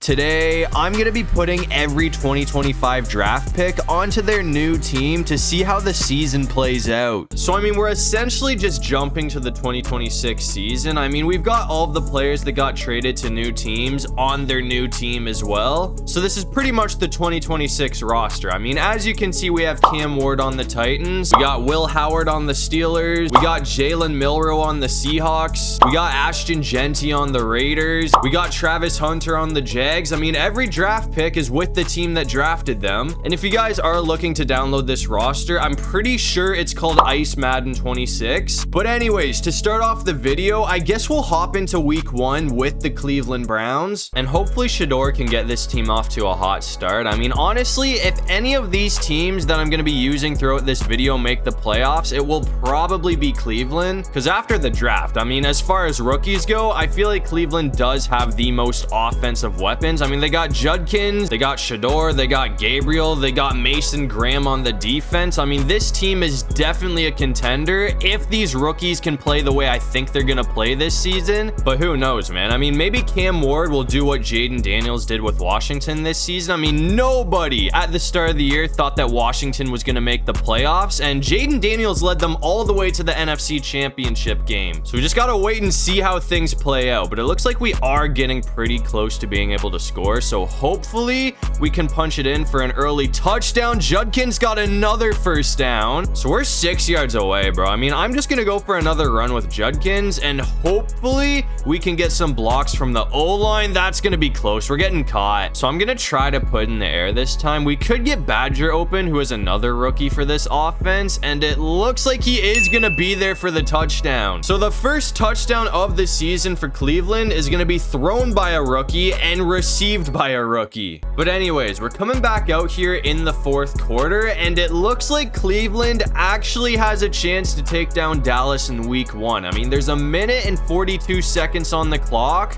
Today, I'm going to be putting every 2025 draft pick onto their new team to see how the season plays out. So, I mean, we're essentially just jumping to the 2026 season. I mean, we've got all of the players that got traded to new teams on their new team as well. So this is pretty much the 2026 roster. I mean, as you can see, we have Cam Ward on the Titans. We got Will Howard on the Steelers. We got Jalen Milroe on the Seahawks. We got Ashton Genty on the Raiders. We got Travis Hunter on the Jags. I mean, every draft pick is with the team that drafted them. And if you guys are looking to download this roster, I'm pretty sure it's called Ice Madden 26. But anyways, to start off the video, I guess we'll hop into week 1 with the Cleveland Browns. And hopefully Shedeur can get this team off to a hot start. I mean, honestly, if any of these teams that I'm going to be using throughout this video make the playoffs, it will probably be Cleveland. Because after the draft, I mean, as far as rookies go, I feel like Cleveland does have the most offensive weapons. I mean, they got Judkins, they got Shedeur, they got Gabriel, they got Mason Graham on the defense. I mean, this team is definitely a contender if these rookies can play the way I think they're gonna play this season. But who knows, man? I mean, maybe Cam Ward will do what Jaden Daniels did with Washington this season. I mean, nobody at the start of the year thought that Washington was gonna make the playoffs, and Jaden Daniels led them all the way to the NFC Championship game. So we just gotta wait and see how things play out. But it looks like we are getting pretty close to being able to score, so hopefully we can punch it in for an early touchdown. Judkins got another first down, so we're 6 yards away, bro. I mean, I'm just gonna go for another run with Judkins, and hopefully we can get some blocks from the O-line. That's gonna be close. We're getting caught, so I'm gonna try to put in the air this time. We could get Badger open, who is another rookie for this offense, and it looks like he is gonna be there for the touchdown. So the first touchdown of the season for Cleveland is gonna be thrown by a rookie and received by a rookie. But anyways, we're coming back out here in the fourth quarter, and it looks like Cleveland actually has a chance to take down Dallas in week 1. I mean, there's a minute and 42 seconds on the clock.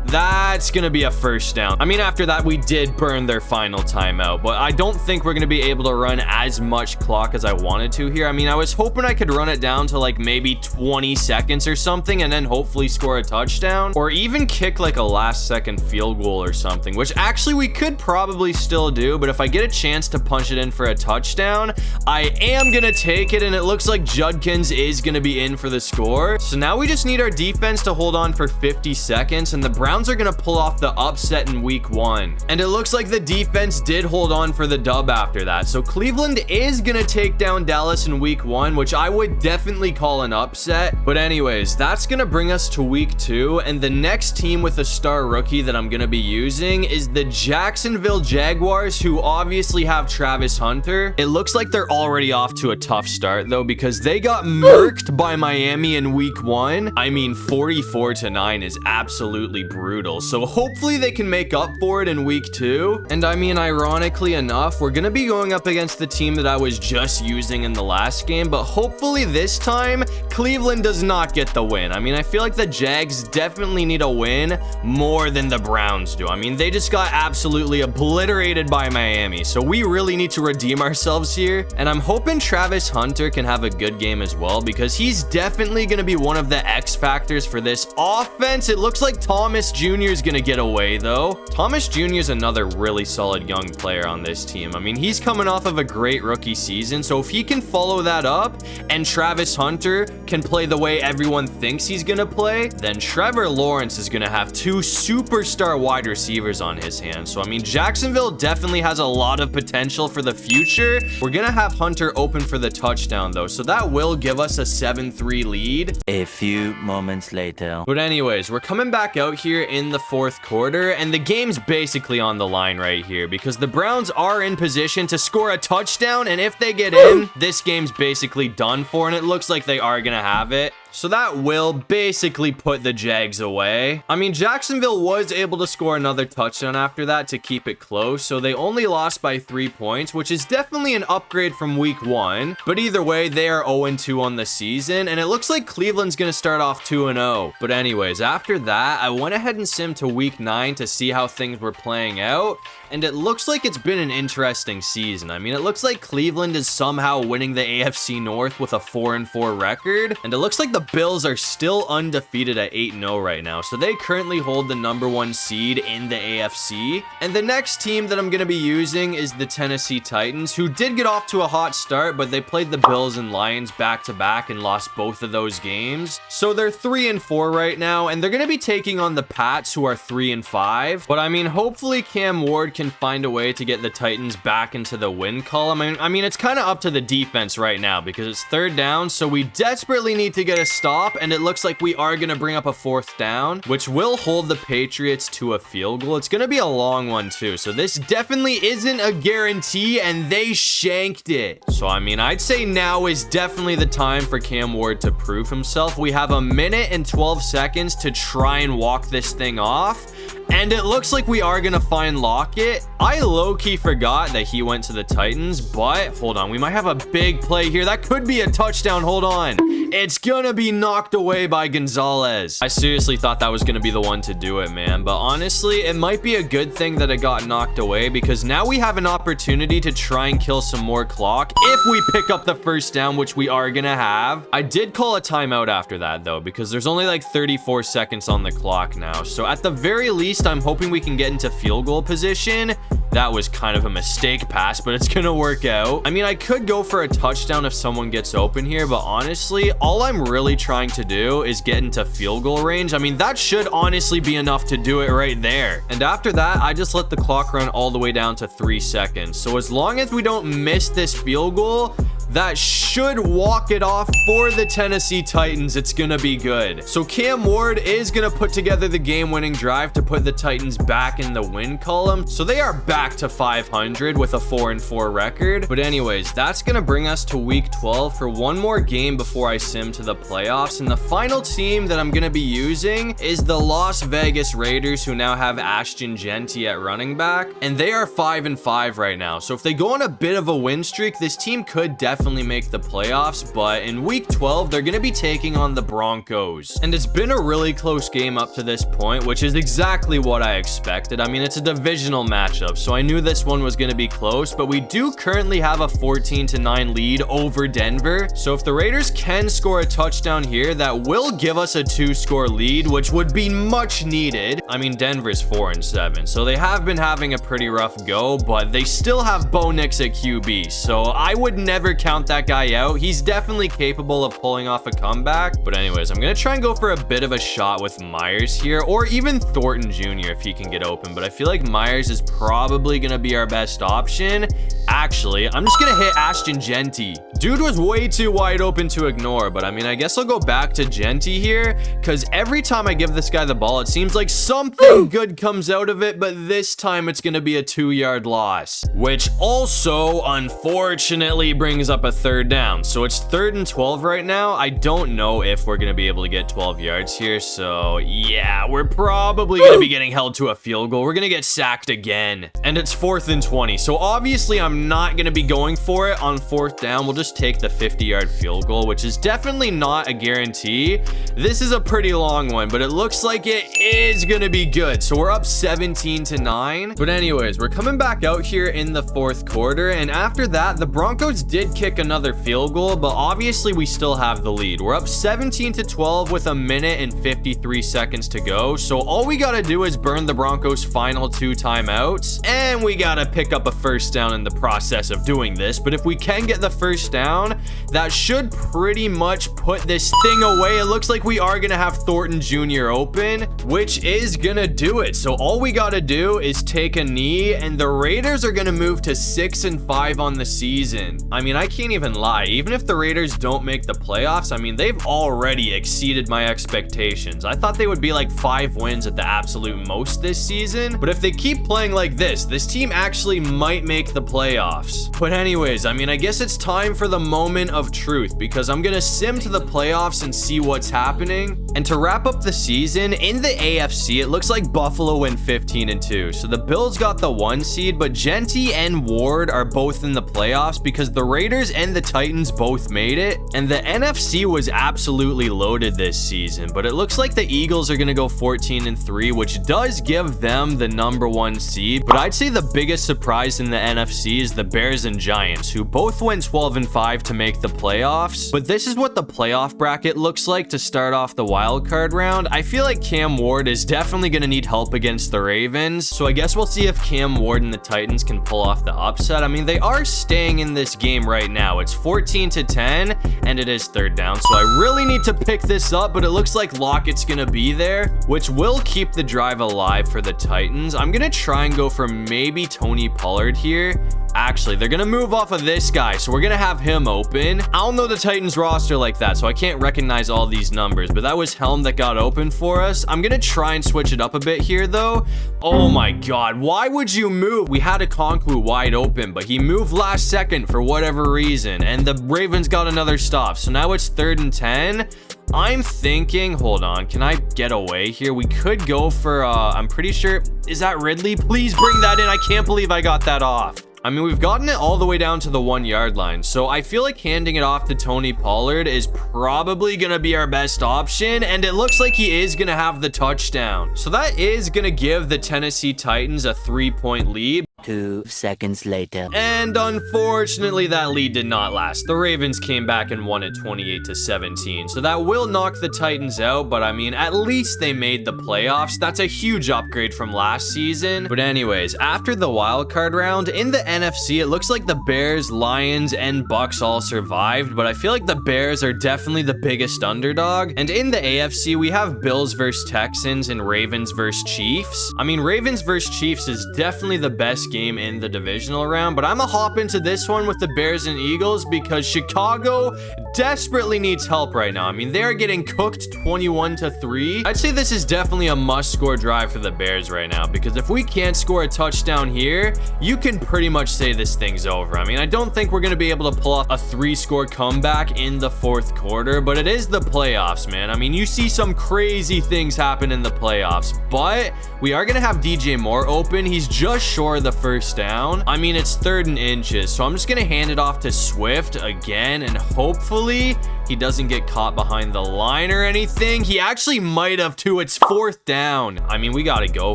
That's gonna be a first down. I mean, after that, we did burn their final timeout, but I don't think we're gonna be able to run as much clock as I wanted to here. I mean, I was hoping I could run it down to like maybe 20 seconds or something, and then hopefully score a touchdown, or even kick like a last second field goal or something, which actually we could probably still do. But if I get a chance to punch it in for a touchdown, I am gonna take it, and it looks like Judkins is gonna be in for the score. So now we just need our defense to hold on for 50 seconds, and the Browns are gonna pull off the upset in week 1. And it looks like the defense did hold on for the dub after that. So Cleveland is gonna take down Dallas in week 1, which I would definitely call an upset. But anyways, that's gonna bring us to week 2. And the next team with a star rookie that I'm gonna be using is the Jacksonville Jaguars, who obviously have Travis Hunter. It looks like they're already off to a tough start though, because they got murked by Miami in week 1. I mean, 44-9 is absolutely brutal. So hopefully they can make up for it in week 2. And I mean, ironically enough, we're gonna be going up against the team that I was just using in the last game, but hopefully this time Cleveland does not get the win. I mean, I feel like the Jags definitely need a win more than the Browns do. I mean, they just got absolutely obliterated by Miami, so we really need to redeem ourselves here. And I'm hoping Travis Hunter can have a good game as well, because he's definitely gonna be one of the X factors for this offense. It looks like Thomas Jr. is gonna get away though. Thomas Jr. is another really solid young player on this team. I mean, he's coming off of a great rookie season, so if he can follow that up and Travis Hunter can play the way everyone thinks he's gonna play, then Trevor Lawrence is gonna have 2 superstar wide receivers on his hands. So I mean, Jacksonville definitely has a lot of potential for the future. We're gonna have Hunter open for the touchdown though, so that will give us a 7-3 lead. A few moments later. But anyways, we're coming back out here in the fourth quarter, and the game's basically on the line right here, because the Browns are in position to score a touchdown, and if they get in, this game's basically done for, and it looks like they are gonna have it. So that will basically put the Jags away. I mean, Jacksonville was able to score another touchdown after that to keep it close, so they only lost by 3 points, which is definitely an upgrade from week 1. But either way, they are 0-2 on the season, and it looks like Cleveland's gonna start off 2-0. But anyways, after that, I went ahead and simmed to week 9 to see how things were playing out, and it looks like it's been an interesting season. I mean, it looks like Cleveland is somehow winning the AFC North with a 4-4 record, and it looks like the Bills are still undefeated at 8-0 right now, so they currently hold the #1 seed in the AFC. And the next team that I'm going to be using is the Tennessee Titans, who did get off to a hot start, but they played the Bills and Lions back-to-back and lost both of those games. So they're 3-4 right now, and they're going to be taking on the Pats, who are 3-5. But I mean, hopefully Cam Ward can find a way to get the Titans back into the win column. I mean, it's kind of up to the defense right now because it's 3rd down, so we desperately need to get a stop, and it looks like we are going to bring up a 4th down, which will hold the Patriots to a field goal. It's going to be a long one too, so this definitely isn't a guarantee, and they shanked it. So I mean, I'd say now is definitely the time for Cam Ward to prove himself. We have 1 minute and 12 seconds to try and walk this thing off, and it looks like we are gonna find Lockett. I low-key forgot that he went to the Titans, but hold on, we might have a big play here. That could be a touchdown. Hold on. It's gonna be knocked away by Gonzalez. I seriously thought that was gonna be the one to do it, man. But honestly, it might be a good thing that it got knocked away, because now we have an opportunity to try and kill some more clock if we pick up the 1st down, which we are gonna have. I did call a timeout after that though, because there's only like 34 seconds on the clock now. So at the very least, I'm hoping we can get into field goal position. That was kind of a mistake pass, but it's gonna work out. I mean, I could go for a touchdown if someone gets open here, but honestly, all I'm really trying to do is get into field goal range. I mean, that should honestly be enough to do it right there. And after that, I just let the clock run all the way down to 3 seconds. So as long as we don't miss this field goal, that should walk it off for the Tennessee Titans. It's gonna be good. So Cam Ward is gonna put together the game-winning drive to put the Titans back in the win column. So they are back to 500 with a 4-4 record. But anyways, that's gonna bring us to week 12 for one more game before I sim to the playoffs. And the final team that I'm gonna be using is the Las Vegas Raiders, who now have Ashton Genty at running back, and they are 5-5 right now. So if they go on a bit of a win streak, this team could definitely make the playoffs. But in week 12, they're going to be taking on the Broncos, and it's been a really close game up to this point, which is exactly what I expected. I mean, it's a divisional matchup, so I knew this one was going to be close, but we do currently have a 14-9 lead over Denver. So if the Raiders can score a touchdown here, that will give us a 2-score lead, which would be much needed. I mean, Denver's 4-7, so they have been having a pretty rough go, but they still have Bowl LIX at QB, so I would never count that guy out. He's definitely capable of pulling off a comeback. But anyways, I'm gonna try and go for a bit of a shot with Myers here, or even Thornton Jr. if he can get open, but I feel like Myers is probably gonna be our best option. Actually, I'm just gonna hit Ashton Genty. Dude was way too wide open to ignore, but I mean, I guess I'll go back to Genty here, because every time I give this guy the ball, it seems like something good comes out of it, but this time it's gonna be a 2-yard loss, which also unfortunately brings up a 3rd down. So it's 3rd and 12 right now. I don't know if we're gonna be able to get 12 yards here, so yeah, we're probably gonna be getting held to a field goal. We're gonna get sacked again, and it's 4th and 20. So obviously I'm not gonna be going for it on 4th down. We'll just take the 50-yard field goal, which is definitely not a guarantee. This is a pretty long one, but it looks like it is gonna be good. So we're up 17-9. But anyways, we're coming back out here in the 4th quarter, and after that, the Broncos did kick another field goal, but obviously we still have the lead. We're up 17-12 with 1 minute and 53 seconds to go. So all we gotta do is burn the Broncos' final 2 timeouts, and we gotta pick up a 1st down in the process of doing this. But if we can get the 1st down, that should pretty much put this thing away. It looks like we are gonna have Thornton Jr. open, which is gonna do it. So all we gotta do is take a knee, and the Raiders are gonna move to 6-5 on the season. I mean, I can't even lie. Even if the Raiders don't make the playoffs, I mean, they've already exceeded my expectations. I thought they would be like 5 wins at the absolute most this season, but if they keep playing like this team actually might make the playoffs. But anyways, I mean, I guess it's time for the moment of truth, because I'm gonna sim to the playoffs and see what's happening. And to wrap up the season, in the AFC, it looks like Buffalo went 15-2. So the Bills got the 1 seed, but Genty and Ward are both in the playoffs because the Raiders and the Titans both made it. And the NFC was absolutely loaded this season, but it looks like the Eagles are gonna go 14-3, which does give them the #1 seed. But I'd say the biggest surprise in the NFC is the Bears and Giants, who both went 12-5 to make the playoffs. But this is what the playoff bracket looks like to start off the wild card round. I feel like Cam Ward is definitely going to need help against the Ravens. So I guess we'll see if Cam Ward and the Titans can pull off the upset. I mean, they are staying in this game right now. It's 14-10, and it is third down. So I really need to pick this up, but it looks like Lockett's going to be there, which will keep the drive alive for the Titans. I'm going to try and go for maybe Tony Pollard here. Actually, they're going to move off of this guy, so we're going to have him open. I don't know the Titans roster like that, so I can't recognize all these numbers, but that was Helm that got open for us. I'm going to try and switch it up a bit here, though. Oh my God, why would you move? We had a Okonkwo wide open, but he moved last second for whatever reason, and the Ravens got another stop, so now it's 3rd and 10. I'm thinking, hold on, can I get away here? We could go for, I'm pretty sure, is that Ridley? Please bring that in. I can't believe I got that off. I mean, we've gotten it all the way down to the 1-yard line, so I feel like handing it off to Tony Pollard is probably going to be our best option, and it looks like he is going to have the touchdown. So that is going to give the Tennessee Titans a 3-point lead. 2 seconds later. And unfortunately, that lead did not last. The Ravens came back and won it 28-17. So that will knock the Titans out, but I mean, at least they made the playoffs. That's a huge upgrade from last season. But anyways, after the wild card round, in the NFC, it looks like the Bears, Lions, and Bucks all survived, but I feel like the Bears are definitely the biggest underdog. And in the AFC, we have Bills versus Texans and Ravens versus Chiefs. I mean, Ravens versus Chiefs is definitely the best game in the divisional round, but I'm gonna hop into this one with the Bears and Eagles because Chicago desperately needs help right now. I mean, they're getting cooked 21-3. I'd say this is definitely a must-score drive for the Bears right now, because if we can't score a touchdown here, you can pretty much say this thing's over. I mean, I don't think we're gonna be able to pull off a 3-score comeback in the 4th quarter, but it is the playoffs, man. I mean, you see some crazy things happen in the playoffs, but we are gonna have DJ Moore open. He's just short of the 1st down. I mean, it's 3rd and inches, so I'm just gonna hand it off to Swift again, and hopefully he doesn't get caught behind the line or anything. He actually might have too. It's 4th down. I mean, we gotta go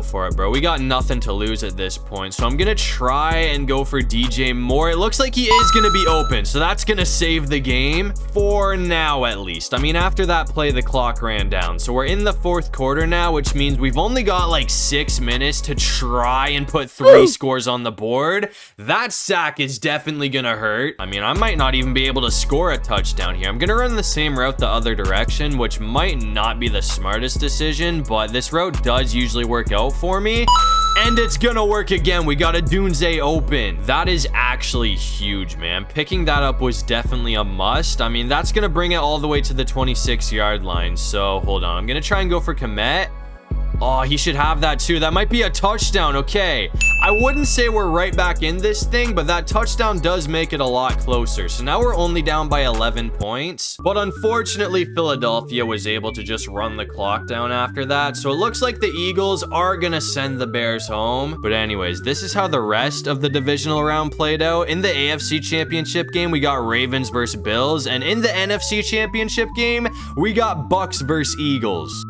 for it, bro. We got nothing to lose at this point, so I'm gonna try and go for DJ Moore. It looks like he is gonna be open, so that's gonna save the game for now, at least. I mean, after that play, the clock ran down, so we're in the 4th quarter now, which means we've only got like 6 minutes to try and put 3 scores on the board. That sack is definitely gonna hurt. I mean, I might not even be able to score a touchdown here. I'm gonna run the same route the other direction, which might not be the smartest decision, but this route does usually work out for me. And it's gonna work again. We got a Dunze open. That is actually huge, man. Picking that up was definitely a must. I mean, that's gonna bring it all the way to the 26-yard line. So hold on, I'm gonna try and go for Komet. Oh, he should have that too. That might be a touchdown. Okay, I wouldn't say we're right back in this thing, but that touchdown does make it a lot closer. So now we're only down by 11 points. But unfortunately, Philadelphia was able to just run the clock down after that. So it looks like the Eagles are gonna send the Bears home. But anyways, this is how the rest of the divisional round played out. In the AFC Championship game, we got Ravens versus Bills. And in the NFC Championship game, we got Bucks versus Eagles.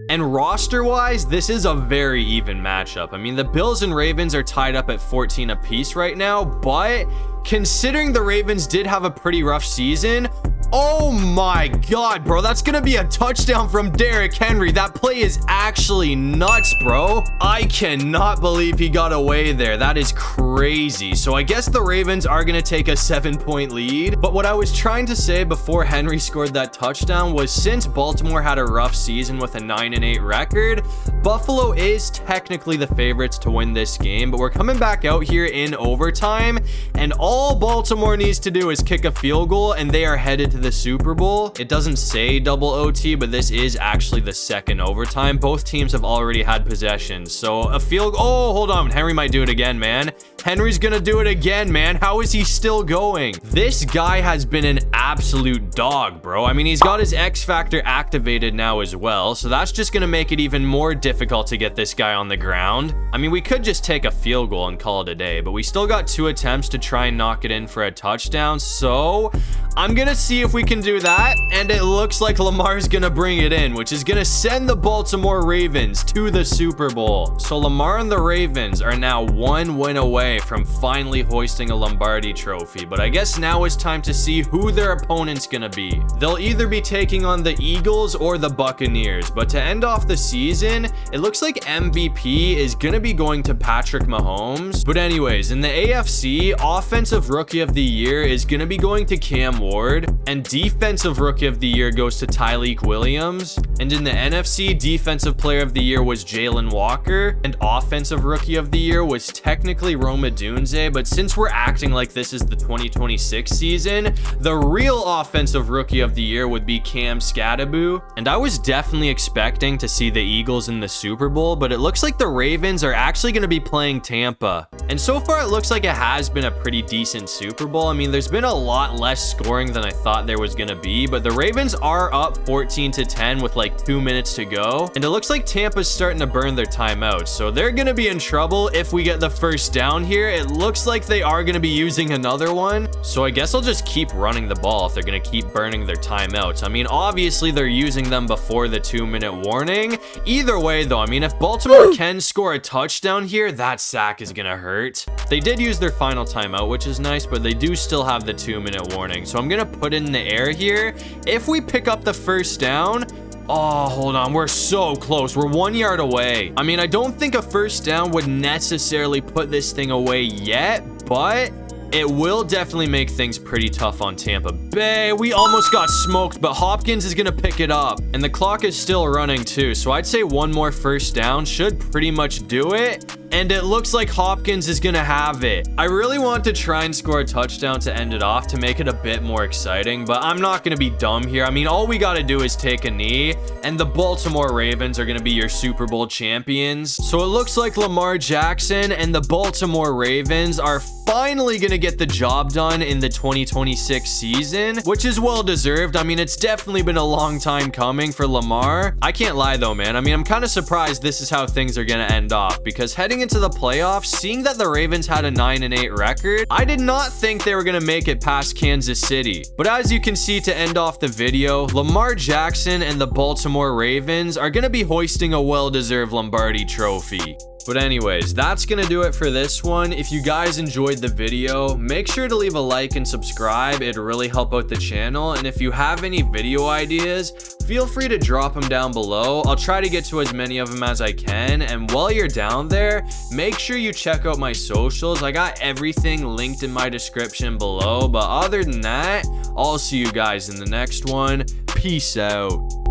And roster-wise, this is a very even matchup. I mean, the Bills and Ravens are tied up at 14 apiece right now, but considering the Ravens did have a pretty rough season, oh my God, bro, that's gonna be a touchdown from Derrick Henry. That play is actually nuts, bro. I cannot believe he got away there. That is crazy. So I guess the Ravens are gonna take a 7-point lead. But what I was trying to say before Henry scored that touchdown was, since Baltimore had a rough season with a 9-8 record, Buffalo is technically the favorites to win this game, but we're coming back out here in overtime, and all Baltimore needs to do is kick a field goal, and they are headed to the Super Bowl. It doesn't say double OT, but this is actually the 2nd overtime. Both teams have already had possession, so a field... Oh, hold on. Henry might do it again, man. Henry's gonna do it again, man. How is he still going? This guy has been an absolute dog, bro. I mean, he's got his X Factor activated now as well, so that's just gonna make it even more difficult to get this guy on the ground. I mean, we could just take a field goal and call it a day, but we still got 2 attempts to try and knock it in for a touchdown, so I'm gonna see if we can do that, and it looks like Lamar's gonna bring it in, which is gonna send the Baltimore Ravens to the Super Bowl. So Lamar and the Ravens are now 1 win away from finally hoisting a Lombardi trophy, but I guess now it's time to see who their opponent's gonna be. They'll either be taking on the Eagles or the Buccaneers, but to end off the season, it looks like MVP is gonna be going to Patrick Mahomes. But anyways, in the AFC, Offensive Rookie of the Year is gonna be going to Cam Ward, and Defensive Rookie of the Year goes to Tyreek Williams, and in the NFC, Defensive Player of the Year was Jalen Walker, and Offensive Rookie of the Year was technically Rome Odunze, but since we're acting like this is the 2026 season, the real Offensive Rookie of the Year would be Cam Scadaboo. And I was definitely expecting to see the Eagles in the Super Bowl, but it looks like the Ravens are actually going to be playing Tampa. And so far, it looks like it has been a pretty decent Super Bowl. I mean, there's been a lot less scoring than I thought there was going to be, but the Ravens are up 14-10 with like 2 minutes to go. And it looks like Tampa's starting to burn their timeouts, so they're going to be in trouble if we get the first down here. It looks like they are going to be using another one, so I guess I'll just keep running the ball if they're going to keep burning their timeouts. I mean, obviously they're using them before the 2-minute warning. Either way though, I mean, if Baltimore can score a touchdown here, that sack is going to hurt. They did use their final timeout, which is nice, but they do still have the 2-minute warning, so I'm going to put it in the air here. If we pick up the first down, oh, hold on. We're so close. We're 1 yard away. I mean, I don't think a first down would necessarily put this thing away yet, but it will definitely make things pretty tough on Tampa Bay. We almost got smoked, but Hopkins is going to pick it up. And the clock is still running too, so I'd say one more first down should pretty much do it. And it looks like Hopkins is going to have it. I really want to try and score a touchdown to end it off to make it a bit more exciting, but I'm not going to be dumb here. I mean, all we got to do is take a knee, and the Baltimore Ravens are going to be your Super Bowl champions. So it looks like Lamar Jackson and the Baltimore Ravens are finally going to get the job done in the 2026 season, which is well deserved. I mean, it's definitely been a long time coming for Lamar. I can't lie though, man. I mean, I'm kind of surprised this is how things are going to end off, because heading into the playoffs, seeing that the Ravens had a 9-8 record, I did not think they were going to make it past Kansas City. But as you can see, to end off the video, Lamar Jackson and the Baltimore Ravens are going to be hoisting a well-deserved Lombardi trophy. But anyways, that's gonna do it for this one. If you guys enjoyed the video, make sure to leave a like and subscribe. It'd really help out the channel. And if you have any video ideas, feel free to drop them down below. I'll try to get to as many of them as I can. And while you're down there, make sure you check out my socials. I got everything linked in my description below. But other than that, I'll see you guys in the next one. Peace out.